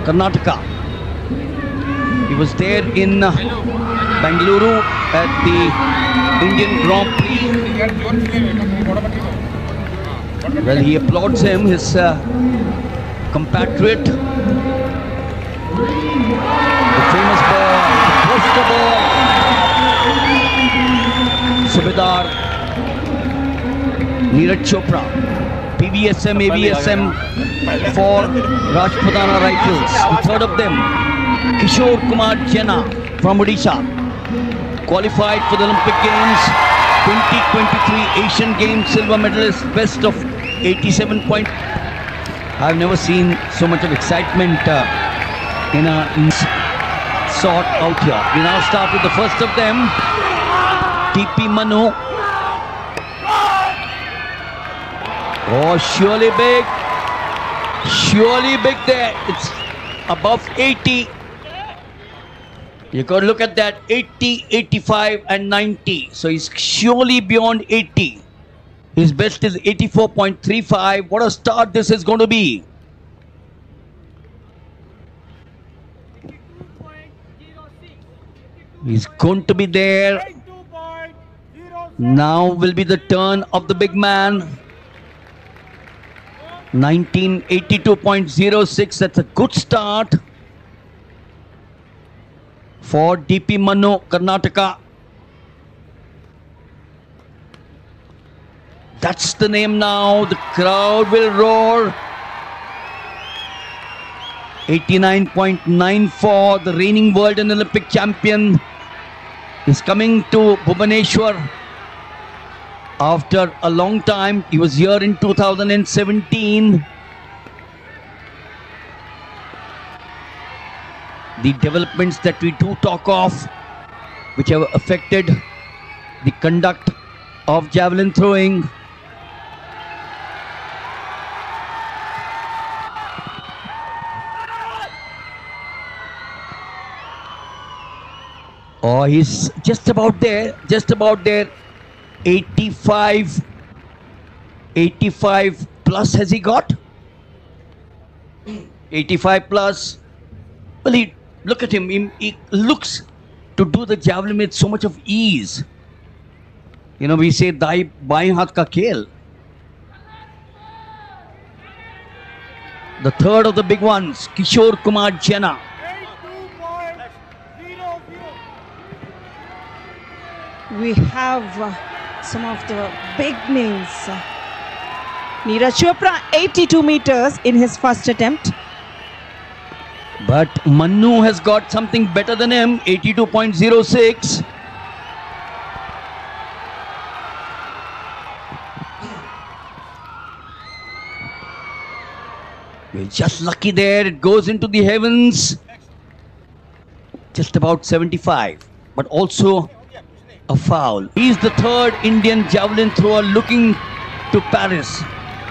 Karnataka. He was there in Bengaluru at the Indian Grand Prix. Well, he applauds him, his compatriot. The famous ball, the poster ball. Subedar Neeraj Chopra, PVSM, AVSM for Rajputana Rifles. The third of them, Kishore Kumar Jena from Odisha, qualified for the Olympic Games 2023 Asian Games silver medalist, best of 87 points. I've never seen so much of excitement in a sort out here. We now start with the first of them, TP Manu. Oh, surely big there. It's above 80. You got to look at that, 80, 85 and 90. So he's surely beyond 80. His best is 84.35. What a start this is going to be. He's going to be there. Now will be the turn of the big man. 1982.06. That's a good start for DP Manu, Karnataka. That's the name now. The crowd will roar. 89.94. The reigning world and Olympic champion is coming to Bhubaneswar after a long time. He was here in 2017. The developments that we do talk of, which have affected the conduct of javelin throwing. Oh, he's just about there, 85 plus has he got? 85 plus. Well, look at him, he looks to do the javelin with so much of ease. You know, we say Dai Baएं हाथ का खेल. The third of the big ones, Kishore Kumar Jena. We have some of the big names. Neeraj Chopra, 82 meters in his first attempt. But Manu has got something better than him, 82.06. We're just lucky there, it goes into the heavens. Just about 75, but also a foul. He's the third Indian javelin thrower looking to Paris.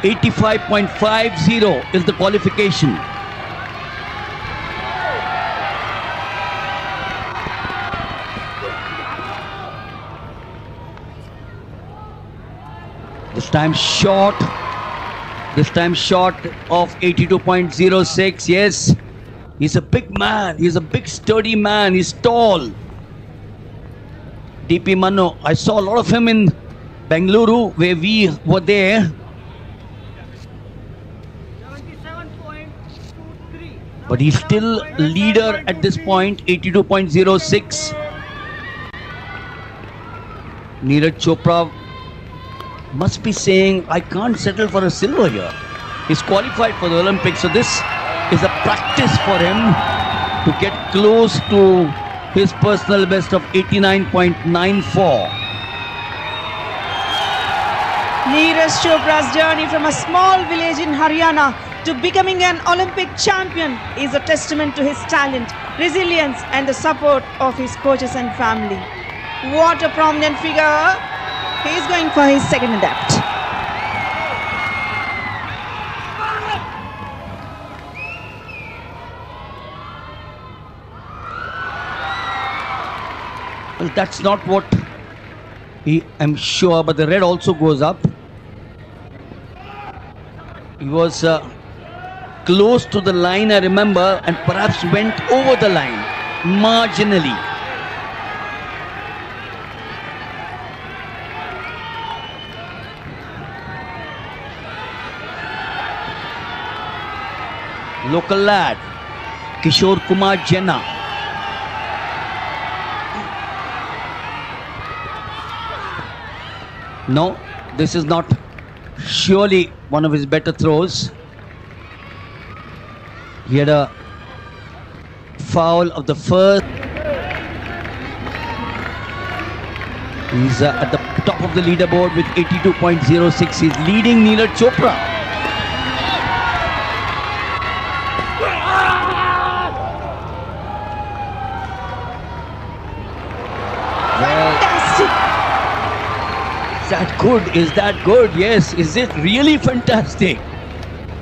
85.50 is the qualification. This time short of 82.06. Yes, he's a big man, he's a big sturdy man, he's tall. DP Manu, I saw a lot of him in Bengaluru where we were there. 77.23. But he's still leader at this point, 82.06. Neeraj Chopra must be saying, I can't settle for a silver here. He's qualified for the Olympics, so this is a practice for him to get close to his personal best of 89.94. Neeraj Chopra's journey from a small village in Haryana to becoming an Olympic champion is a testament to his talent, resilience and the support of his coaches and family. What a prominent figure. He is going for his second attempt. Well, that's not what I'm sure, but the red also goes up. He was close to the line, I remember, and perhaps went over the line marginally. Local lad, Kishore Kumar Jena. No, this is not surely one of his better throws. He had a foul of the first. He's at the top of the leaderboard with 82.06. He's leading Neeraj Chopra. Fantastic! Is that good? Is that good? Yes. Is it really fantastic?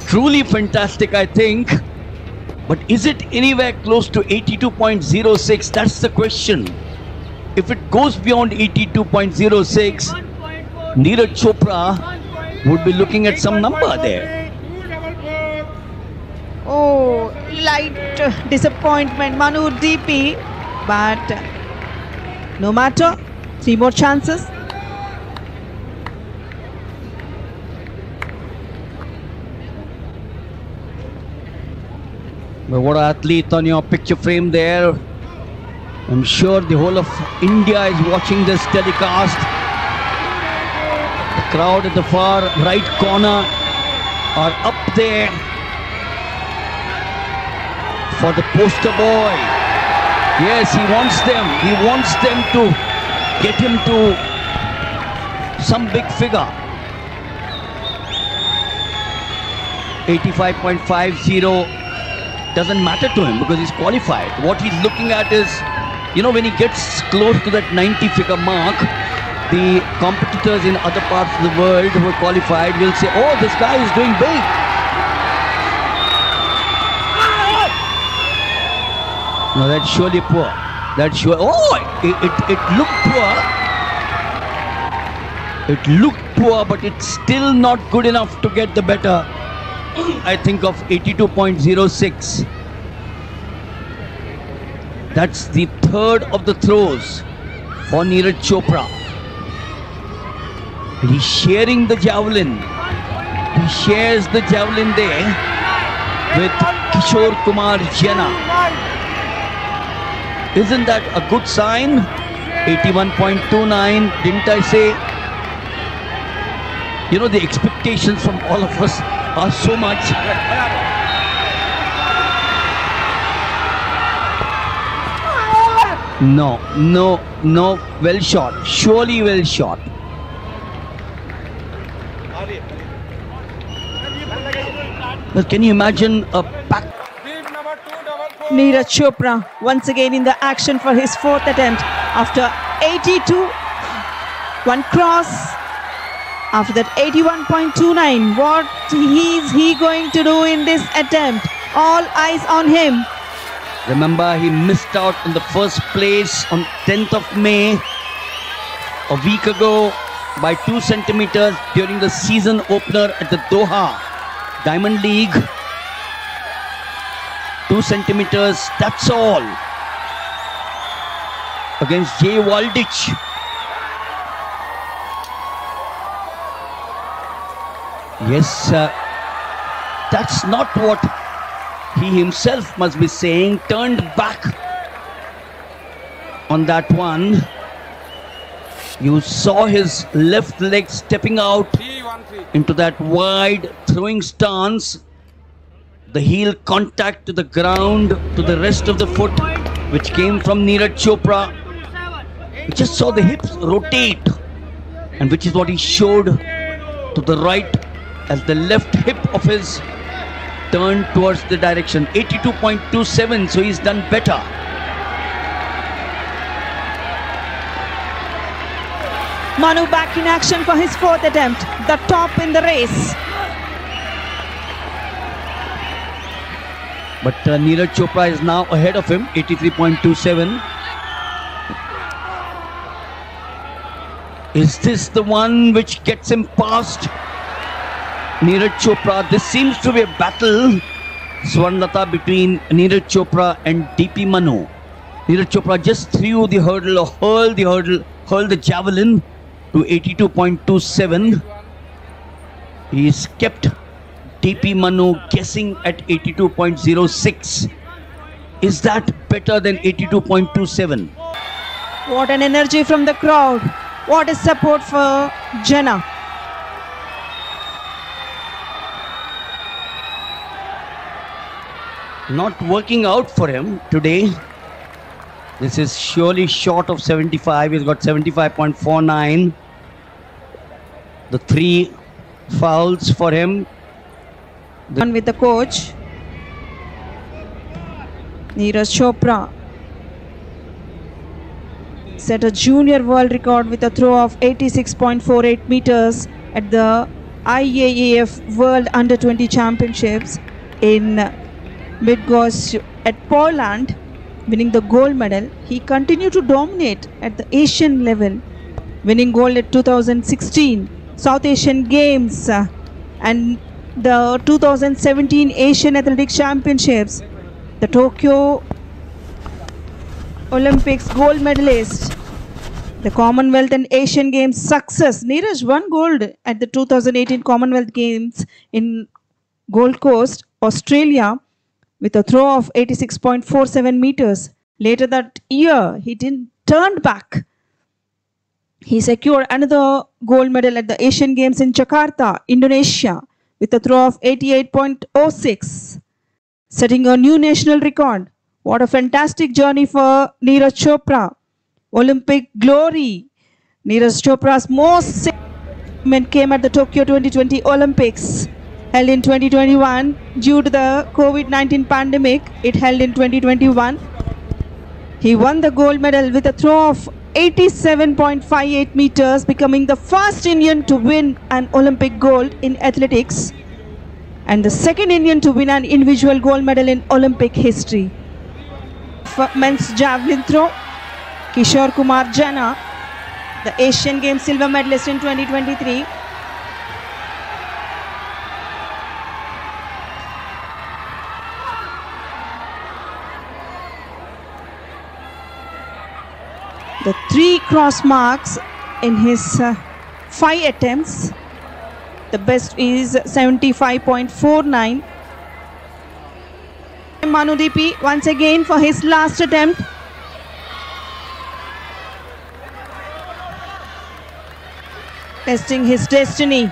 Truly fantastic, I think. But is it anywhere close to 82.06? That's the question. If it goes beyond 82.06, Neeraj Chopra would be looking at some number there. Oh, light disappointment, Manu DP. But no matter, 3 more chances. But what an athlete on your picture frame there. I'm sure the whole of India is watching this telecast. The crowd at the far right corner are up there for the poster boy. Yes, he wants them. He wants them to get him to some big figure. 85.50 doesn't matter to him because he's qualified. What he's looking at is, you know, when he gets close to that 90 figure mark, the competitors in other parts of the world who are qualified will say, oh, this guy is doing big. No, that's surely poor. That's sure. Oh, it looked poor. It looked poor, but it's still not good enough to get the better, I think, of 82.06. That's the third of the throws for Neeraj Chopra. And he's sharing the javelin. He shares the javelin there with Kishore Kumar Jena. Isn't that a good sign? 81.29, didn't I say? You know, the expectations from all of us are so much. No, well shot. Surely well shot. But can you imagine a pack? Neeraj Chopra once again in the action for his 4th attempt after 82. One cross after that 81.29. What is he going to do in this attempt? All eyes on him. Remember, he missed out in the first place on 10th of May a week ago by 2 centimeters during the season opener at the Doha Diamond League. 2 centimeters, that's all, against Jay Waldich. Yes, that's not what he himself must be saying. Turned back on that one. You saw his left leg stepping out into that wide throwing stance. The heel contact to the ground, to the rest of the foot, which came from Neeraj Chopra. We just saw the hips rotate, and which is what he showed to the right as the left hip of his turned towards the direction. 82.27, so he's done better. Manu back in action for his 4th attempt, the top in the race. But Neeraj Chopra is now ahead of him, 83.27. Is this the one which gets him past Neeraj Chopra? This seems to be a battle Swarnlata between Neeraj Chopra and DP Manu. Neeraj Chopra just threw the hurdle, or hurled the javelin to 82.27. He's kept DP Manu guessing at 82.06. Is that better than 82.27? What an energy from the crowd. What a support for Jena. Not working out for him today. This is surely short of 75. He's got 75.49. The 3 fouls for him. On with the coach. Neeraj Chopra set a junior world record with a throw of 86.48 meters at the IAAF World Under-20 Championships in Midgorsk at Poland, winning the gold medal. He continued to dominate at the Asian level, winning gold at 2016 South Asian Games and the 2017 Asian Athletics Championships, the Tokyo Olympics gold medalist, the Commonwealth and Asian Games success. Neeraj won gold at the 2018 Commonwealth Games in Gold Coast, Australia, with a throw of 86.47 meters. Later that year, he turned back. He secured another gold medal at the Asian Games in Jakarta, Indonesia, with a throw of 88.06, setting a new national record. What a fantastic journey for Neeraj Chopra. Olympic glory. Neeraj Chopra's most achievement came at the Tokyo 2020 Olympics, held in 2021 due to the COVID-19 pandemic. It held in 2021. He won the gold medal with a throw of 87.58 meters, becoming the first Indian to win an Olympic gold in athletics and the second Indian to win an individual gold medal in Olympic history. For men's javelin throw, Kishore Kumar Jena, the Asian Games silver medalist in 2023. The 3 cross marks in his 5 attempts. The best is 75.49. Manu DP once again for his last attempt. Testing his destiny.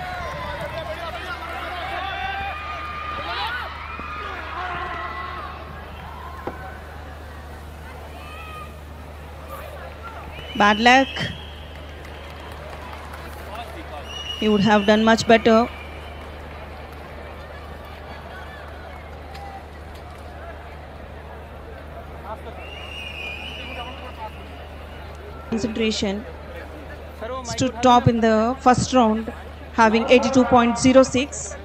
Bad luck. He would have done much better. Concentration. Stood top in the first round, having 82.06.